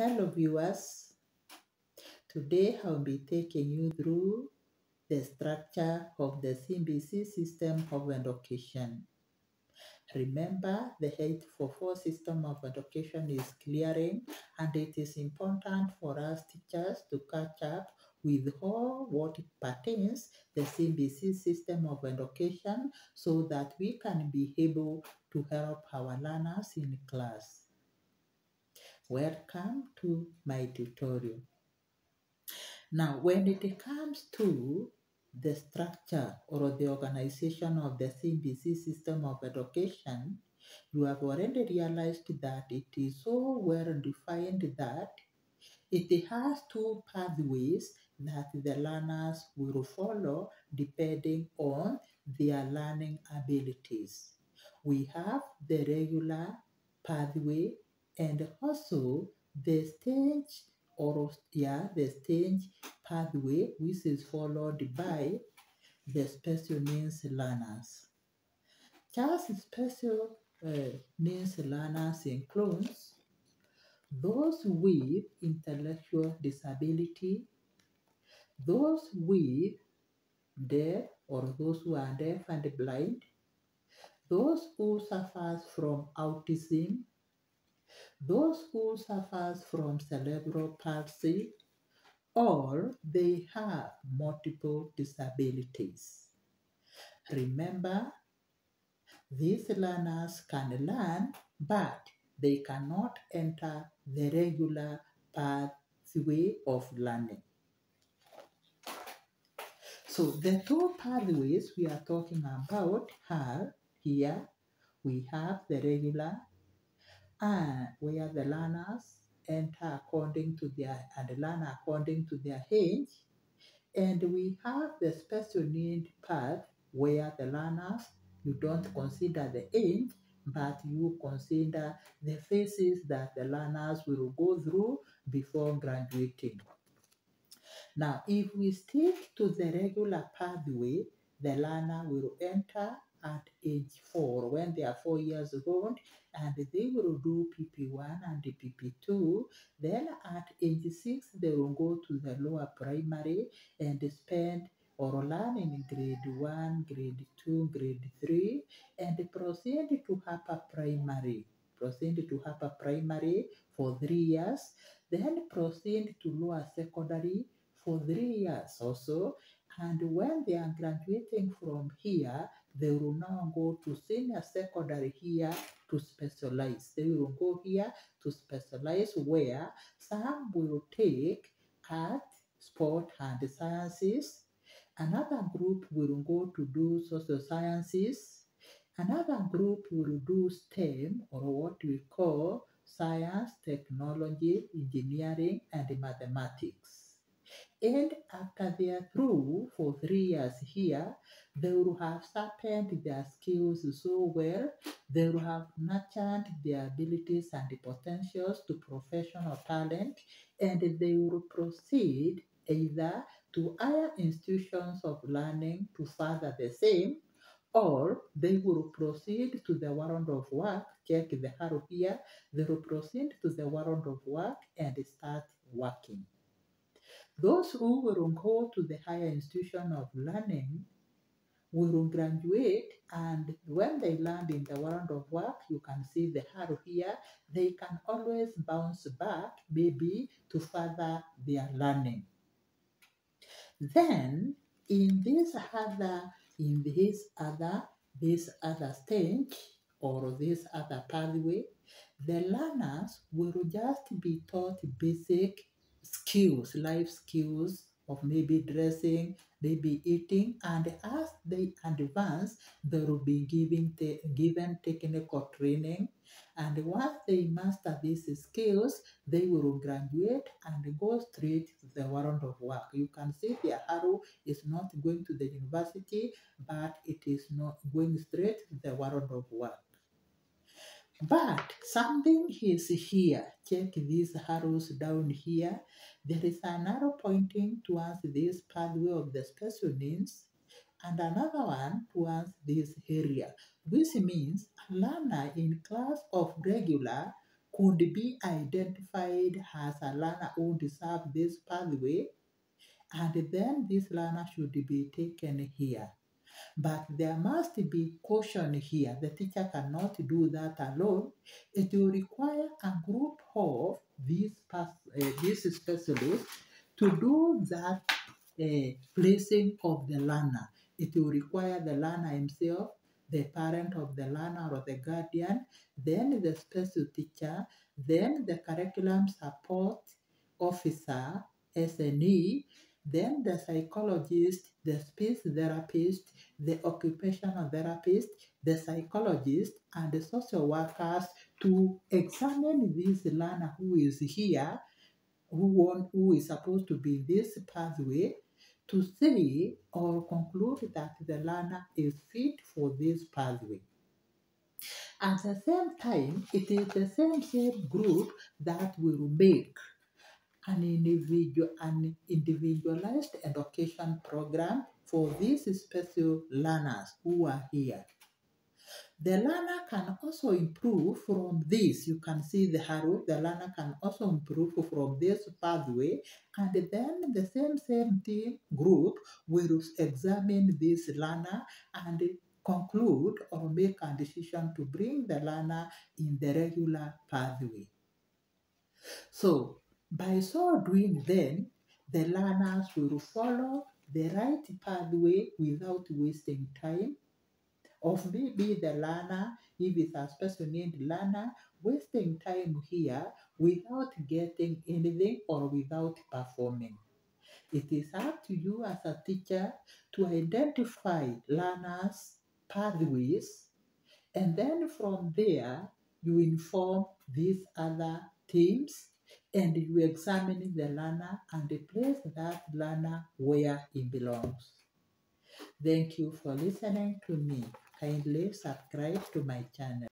Hello viewers, today I'll be taking you through the structure of the C.B.C system of education. Remember, the 844 system of education is clearing, and it is important for us teachers to catch up with all what it pertains the C.B.C system of education so that we can be able to help our learners in class. Welcome to my tutorial. Now, when it comes to the structure or the organization of the C.B.C system of education, you have already realized that it is so well defined that it has two pathways that the learners will follow depending on their learning abilities. We have the regular pathway and also the stage the stage pathway which is followed by the special needs learners. Just special needs learners includes those with intellectual disability, those with deaf or those who are deaf and blind, those who suffers from autism, those who suffers from cerebral palsy, or they have multiple disabilities. Remember, these learners can learn, but they cannot enter the regular pathway of learning. So the two pathways we are talking about are here. We have the regular where the learners enter according to their and learn according to their age. And we have the special need path where the learners, you don't consider the age, but you consider the phases that the learners will go through before graduating. Now, if we stick to the regular pathway, the learner will enter at age 4 when they are 4 years old, and they will do PP1 and PP2. Then at age 6, they will go to the lower primary and spend or learn in grade 1, grade 2, grade 3, and proceed to upper primary. Proceed to upper primary for 3 years, then proceed to lower secondary for 3 years also, and when they are graduating from here, they will now go to senior secondary here to specialize. They will go here to specialize where some will take art, sport, and sciences. Another group will go to do social sciences. Another group will do STEM, or what we call science, technology, engineering, and mathematics. And after they are through for 3 years here, they will have sharpened their skills so well, they will have nurtured their abilities and potentials to professional talent, and they will proceed either to higher institutions of learning to further the same, or they will proceed to the world of work. Check the arrow here. They will proceed to the world of work and start working. Those who will go to the higher institution of learning will graduate, and when they land in the world of work, you can see the arrow here, they can always bounce back, maybe to further their learning. Then, this other stage or this other pathway, the learners will just be taught basic skills, life skills of maybe dressing, maybe eating, and as they advance, they will be given technical training. And once they master these skills, they will graduate and go straight to the world of work. You can see the arrow is not going to the university, but it is not going straight to the world of work. But something is here. Check these arrows down here. There is an arrow pointing towards this pathway of the special needs and another one towards this area, which means a learner in class of regular could be identified as a learner who deserves this pathway, and then this learner should be taken here. But there must be caution here. The teacher cannot do that alone. It will require a group of these specialists to do that placing of the learner. It will require the learner himself, the parent of the learner or the guardian, then the special teacher, then the curriculum support officer, SNE, then the psychologist, the speech therapist, the occupational therapist, the psychologist, and the social workers to examine this learner who is here, who is supposed to be in this pathway, to say or conclude that the learner is fit for this pathway. At the same time, it is the same group that will make an individualized education program for these special learners who are here. The learner can also improve from this. You can see the arrow. The learner can also improve from this pathway, and then the same team group will examine this learner and conclude or make a decision to bring the learner in the regular pathway. So, by so doing, then the learners will follow the right pathway without wasting time. Of maybe the learner, if it's a special need learner, wasting time here without getting anything or without performing. It is up to you as a teacher to identify learners' pathways, and then from there you inform these other teams and you examine the learner and place that learner where he belongs. Thank you for listening to me. Kindly subscribe to my channel.